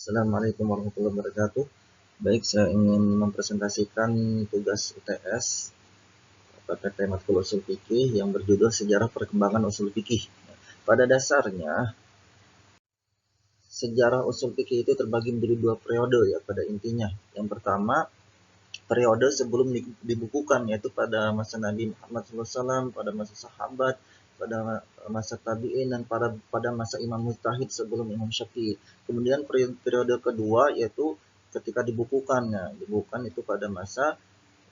Assalamualaikum warahmatullahi wabarakatuh. Baik, saya ingin mempresentasikan tugas UTS PPT Matkul Usul Fikih yang berjudul Sejarah Perkembangan Usul Fikih. Pada dasarnya, sejarah usul fikih itu terbagi menjadi dua periode ya pada intinya. Yang pertama, periode sebelum dibukukan, yaitu pada masa Nabi Muhammad SAW, pada masa sahabat, pada masa tabi'in, dan pada masa Imam Mujtahid sebelum Imam Syafi'i. Kemudian periode kedua yaitu ketika dibukukan. Nah, dibukukan itu pada masa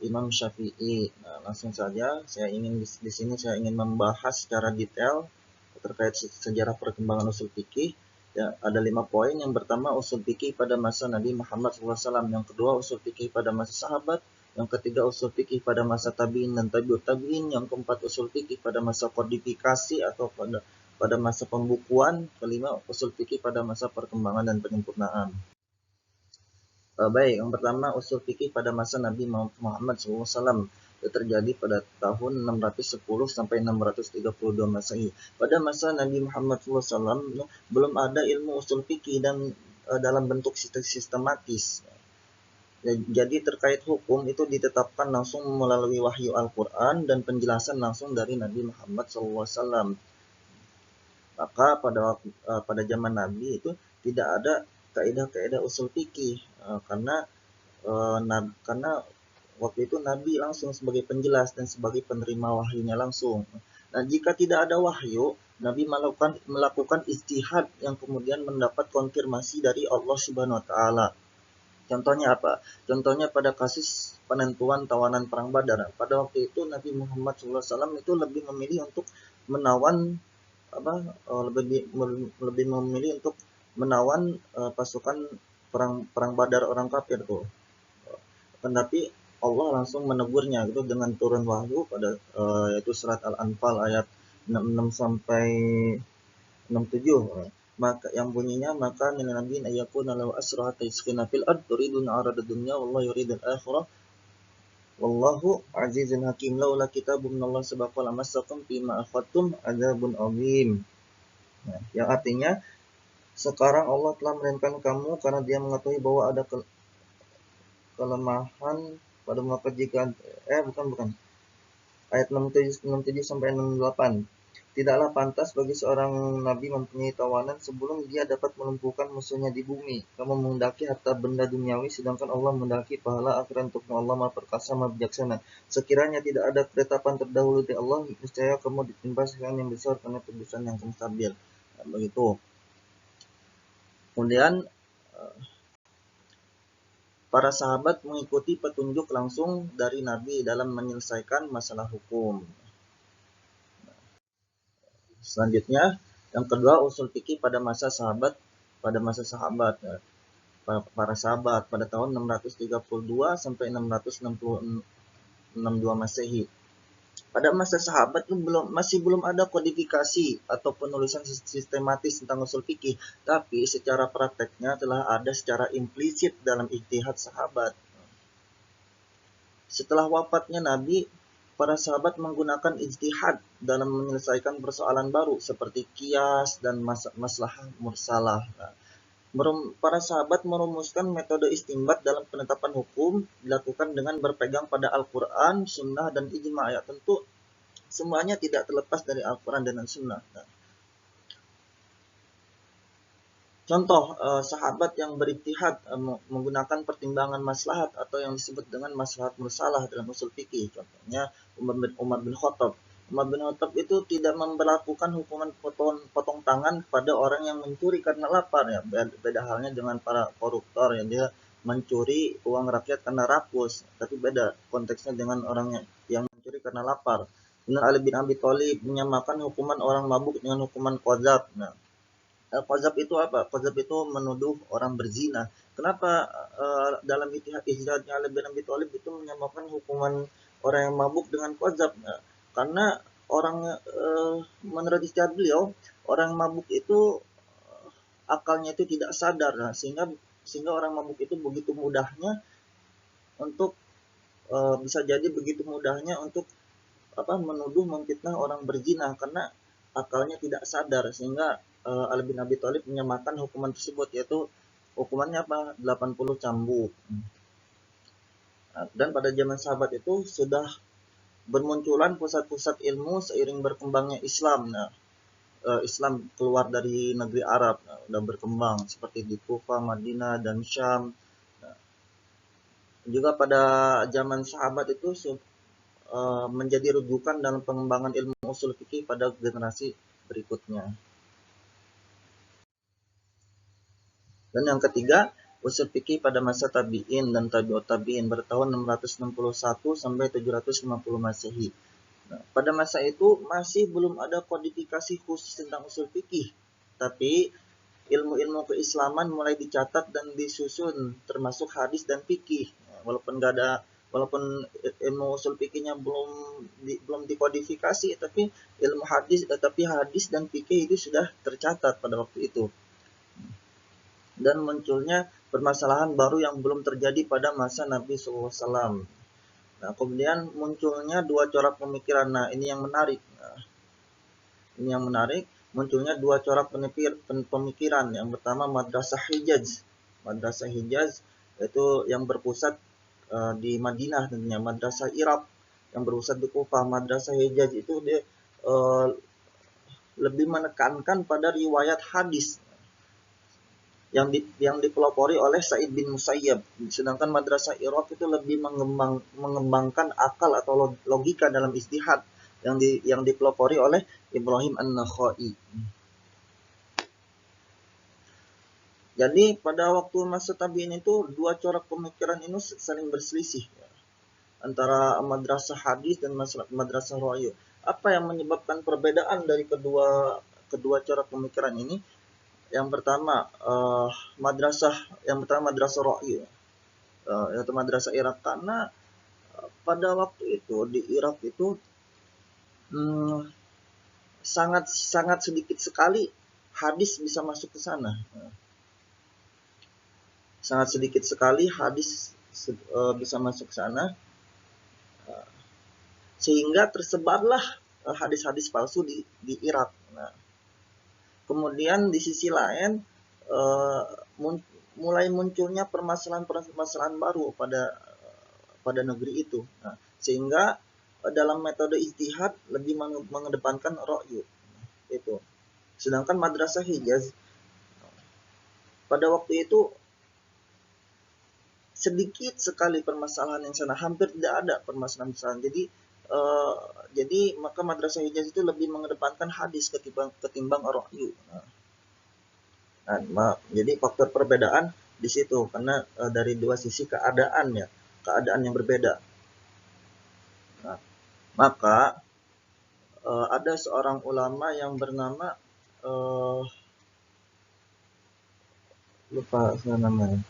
Imam Syafi'i. Nah, langsung saja saya ingin membahas secara detail terkait sejarah perkembangan usul fikih. Ya, ada 5 poin. Yang pertama, usul fikih pada masa Nabi Muhammad SAW. Yang kedua, usul fikih pada masa sahabat. Yang ketiga, usul fikih pada masa tabi'in dan tabi'ut tabi'in. Yang keempat, usul fikih pada masa kodifikasi atau pada masa pembukuan. Kelima, usul fikih pada masa perkembangan dan penyempurnaan. Baik, yang pertama usul fikih pada masa Nabi Muhammad SAW itu terjadi pada tahun 610 sampai 632 Masehi. Pada masa Nabi Muhammad SAW belum ada ilmu usul fikih dan dalam bentuk sistematis. Jadi terkait hukum itu ditetapkan langsung melalui wahyu Al-Quran dan penjelasan langsung dari Nabi Muhammad SAW. Maka pada zaman Nabi itu tidak ada kaidah-kaidah usul fikih karena waktu itu Nabi langsung sebagai penjelas dan sebagai penerima wahyunya langsung. Nah, jika tidak ada wahyu, Nabi melakukan ijtihad yang kemudian mendapat konfirmasi dari Allah Subhanahu wa taala. Contohnya apa? Contohnya pada kasus penentuan tawanan perang Badar. Pada waktu itu Nabi Muhammad SAW itu lebih memilih untuk menawan lebih memilih untuk menawan pasukan perang Badar orang kafir tuh. Tetapi Allah langsung menegurnya gitu dengan turun wahyu pada yaitu surat Al-Anfal ayat 66 sampai 67. Maka yang bunyinya maka min nabiyin ayyakuna lahu asra tayskhina fil ard turidun arad dunya wallahu yuridul akhirah wallahu azizun hakim laula kitabun minallah sabaqa lamassakum fima akhadtum adzabun azim. Nah, yang artinya sekarang Allah telah merintahkan kamu karena dia mengetahui bahwa ada kelemahan pada maka jika bukan ayat 67 sampai 68. Tidaklah pantas bagi seorang nabi mempunyai tawanan sebelum dia dapat melumpuhkan musuhnya di bumi. Kamu menghendaki harta benda duniawi sedangkan Allah menghendaki pahala akhirat untukmu. Allah Maha Perkasa, Maha Bijaksana. Sekiranya tidak ada ketetapan terdahulu dari Allah, niscaya kamu ditimpa siksa yang besar karena tebusan yang kamu stabil. Nah, begitu. Kemudian para sahabat mengikuti petunjuk langsung dari Nabi dalam menyelesaikan masalah hukum. Selanjutnya, yang kedua usul fikih pada masa sahabat, para sahabat pada tahun 632 sampai 662 Masehi. Pada masa sahabat itu masih belum ada kodifikasi atau penulisan sistematis tentang usul fikih, tapi secara prakteknya telah ada secara implisit dalam ijtihad sahabat. Setelah wafatnya Nabi, para sahabat menggunakan ijtihad dalam menyelesaikan persoalan baru seperti qiyas dan maslahah mursalah. Para sahabat merumuskan metode istinbat dalam penetapan hukum dilakukan dengan berpegang pada Al-Quran, Sunnah, dan Ijma'. Ya, tentu semuanya tidak terlepas dari Al-Quran dan Sunnah. Contoh sahabat yang berijtihad menggunakan pertimbangan maslahat atau yang disebut dengan maslahat mursalah dalam usul fikih. Contohnya Umar bin Khattab. Umar bin Khattab itu tidak memberlakukan hukuman potong tangan pada orang yang mencuri karena lapar ya. Beda halnya dengan para koruptor yang dia mencuri uang rakyat karena rakus. Tapi beda konteksnya dengan orang yang mencuri karena lapar. Kemudian Ali bin Abi Thalib menyamakan hukuman orang mabuk dengan hukuman qadzaf. Nah, qadzaf itu apa? Qadzaf itu menuduh orang berzina. Kenapa dalam ijtihadnya Ali bin Abi Thalib itu menyamakan hukuman orang yang mabuk dengan qadzaf? Nah, karena menurut ijtihad beliau, orang mabuk itu akalnya itu tidak sadar, nah, sehingga orang mabuk itu begitu mudahnya untuk bisa jadi begitu mudahnya untuk menuduh memfitnah orang berzina karena akalnya tidak sadar, sehingga Ali bin Abi Thalib menyamakan hukuman tersebut, yaitu hukumannya apa? 80 cambuk. Nah, dan pada zaman sahabat itu sudah bermunculan pusat-pusat ilmu seiring berkembangnya Islam. Nah, Islam keluar dari negeri Arab, nah, udah berkembang seperti di Kufah, Madinah, dan Syam. Nah, juga pada zaman sahabat itu menjadi rujukan dalam pengembangan ilmu usul fikih pada generasi berikutnya. Dan yang ketiga, usul fikih pada masa tabi'in dan tabi'ut tabi'in bertahun 661 sampai 750 Masehi. Nah, pada masa itu masih belum ada kodifikasi khusus tentang usul fikih, tapi ilmu-ilmu keislaman mulai dicatat dan disusun, termasuk hadis dan fikih. Nah, walaupun ilmu usul fikihnya belum dikodifikasi, tapi hadis dan fikih itu sudah tercatat pada waktu itu. Dan munculnya permasalahan baru yang belum terjadi pada masa Nabi SAW. Nah, kemudian munculnya dua corak pemikiran. Nah, ini yang menarik. Munculnya dua corak pemikiran. Yang pertama Madrasah Hijaz. Madrasah Hijaz itu yang berpusat di Madinah tentunya. Madrasah Irak yang berpusat di Kufah. Madrasah Hijaz itu dia lebih menekankan pada riwayat hadis yang dipelopori oleh Sa'id bin Musayyab. Sedangkan Madrasah Irak itu lebih mengembangkan akal atau logika dalam ijtihad yang dipelopori oleh Ibrahim An-Nakhai. Jadi pada waktu masa tabi'in itu dua corak pemikiran ini saling berselisih antara madrasah hadis dan madrasah ra'yu. Apa yang menyebabkan perbedaan dari kedua corak pemikiran ini? Yang pertama madrasah ra'yu, yaitu madrasah Irak, karena pada waktu itu di Irak itu sangat sangat sedikit sekali hadis bisa masuk ke sana. Sangat sedikit sekali hadis bisa masuk ke sana, sehingga tersebarlah hadis-hadis palsu di Irak. Nah, kemudian di sisi lain mulai munculnya permasalahan baru pada negeri itu. Nah, sehingga dalam metode ijtihad lebih mengedepankan ra'yu itu. Sedangkan Madrasah Hijaz pada waktu itu sedikit sekali permasalahan yang sana, hampir tidak ada permasalahan. Jadi maka Madrasah Hijaz itu lebih mengedepankan hadis ketimbang ra'yu. Nah, jadi faktor perbedaan di situ karena dari dua sisi keadaan yang berbeda. Nah, maka ada seorang ulama yang bernama lupa saya namanya.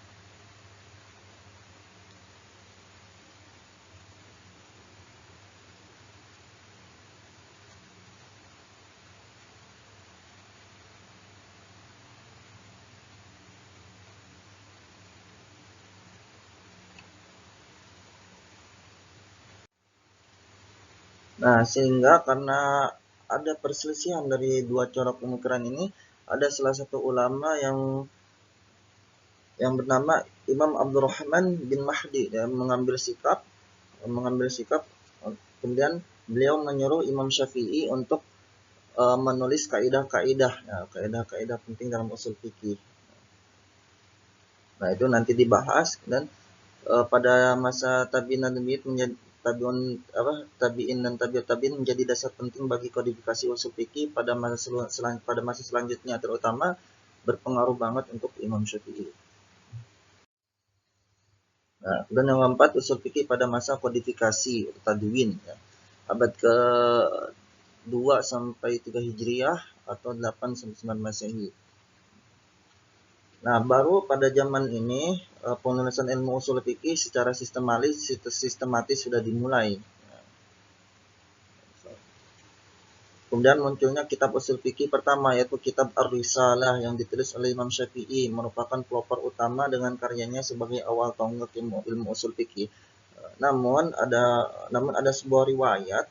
Nah, sehingga karena ada perselisihan dari dua corak pemikiran ini, ada salah satu ulama yang bernama Imam Abdurrahman bin Mahdi, ya, mengambil sikap. Kemudian beliau menyuruh Imam Syafi'i untuk menulis kaidah-kaidah, ya, kaidah-kaidah penting dalam usul fikih. Nah, itu nanti dibahas. Dan pada masa tabi'in dan tabi'ut tabi'in menjadi dasar penting bagi kodifikasi usul fikih pada masa selanjutnya, terutama berpengaruh banget untuk Imam Syafi'i. Nah, dan yang keempat, usul fikih pada masa kodifikasi tadwin, ya. Abad ke 2 sampai 3 Hijriah atau 8 sampai 9 Masehi. Nah, baru pada zaman ini penulisan ilmu usul fikih secara sistematis sudah dimulai. Kemudian munculnya kitab usul fikih pertama, yaitu kitab Ar-Risalah yang ditulis oleh Imam Syafi'i, merupakan pelopor utama dengan karyanya sebagai awal tonggak ilmu usul fikih. Namun ada sebuah riwayat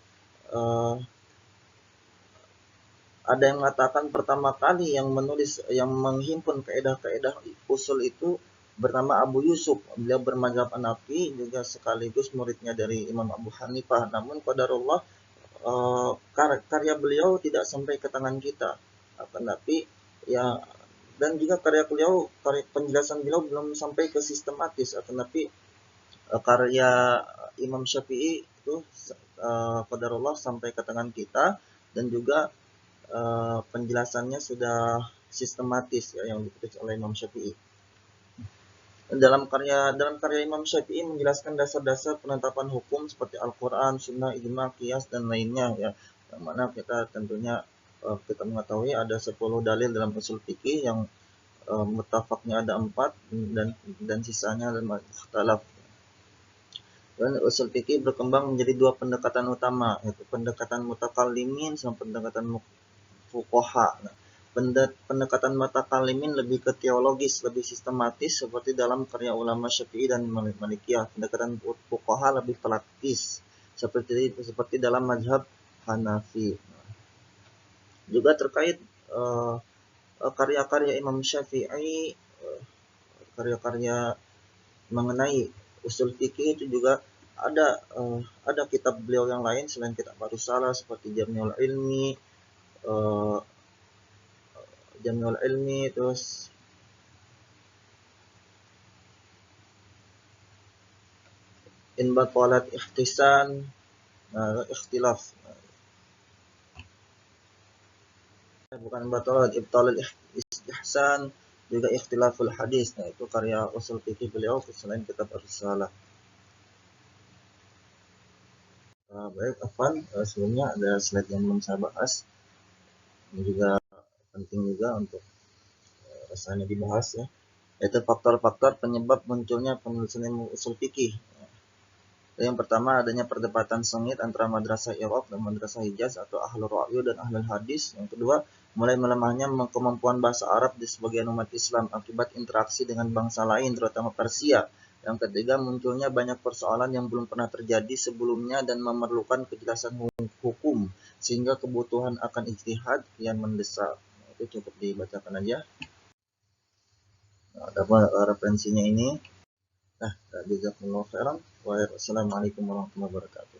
Ada yang mengatakan pertama kali yang menulis, yang menghimpun kaedah-kaedah usul itu bernama Abu Yusuf. Beliau bermadzhab Hanafi, juga sekaligus muridnya dari Imam Abu Hanifah. Namun qadarullah, karya beliau tidak sampai ke tangan kita. Akan tapi ya, dan juga karya beliau, karya penjelasan beliau belum sampai ke sistematis. Akan tapi karya Imam Syafi'i itu qadarullah sampai ke tangan kita, dan juga penjelasannya sudah sistematis ya, yang ditulis oleh Imam Syafi'i. Dalam karya Imam Syafi'i menjelaskan dasar-dasar penetapan hukum seperti Al-Quran, Sunnah, Ijma, Qiyas, dan lainnya ya. Yang mana kita tentunya kita mengetahui ada 10 dalil dalam usul fikih, yang muttafaqnya ada 4, dan sisanya adalah mukhtalaf. Dan usul fikih berkembang menjadi dua pendekatan utama, yaitu pendekatan mutakallimin sama pendekatan fuqaha. Nah, pendekatan mutakalimin lebih ke teologis, lebih sistematis seperti dalam karya ulama Syafi'i dan Malikiyah. Pendekatan fuqaha lebih praktis seperti dalam mazhab Hanafi. Juga terkait karya-karya Imam Syafi'i, karya-karya mengenai usul fikih itu juga ada kitab beliau yang lain selain kitab Ar-Risalah, seperti uh, Jami'ul Ilmi, terus in batalat ihtisan, ikhtilaf, bukan batalat, ibtalul istihsan, juga ikhtilaful hadis. Nah, itu karya usul fikih beliau selain kitab Ar-Risalah. Baik, Afan, sebelumnya ada slide yang belum saya bahas. Ini juga penting juga untuk rasanya dibahas ya, yaitu faktor-faktor penyebab munculnya penulisan ilmu usul fikih. Yang pertama, adanya perdebatan sengit antara madrasah Iraq dan madrasah Hijaz atau ahlul ra'yu dan ahlul hadis. Yang kedua, mulai melemahnya kemampuan bahasa Arab di sebagian umat Islam akibat interaksi dengan bangsa lain, terutama Persia. Yang ketiga, munculnya banyak persoalan yang belum pernah terjadi sebelumnya dan memerlukan kejelasan hukum, sehingga kebutuhan akan ijtihad kian mendesak. Itu cukup dibacakan aja. Nah, ada referensinya ini. Nah, jazakumullah khairan. Wassalamualaikum warahmatullahi wabarakatuh.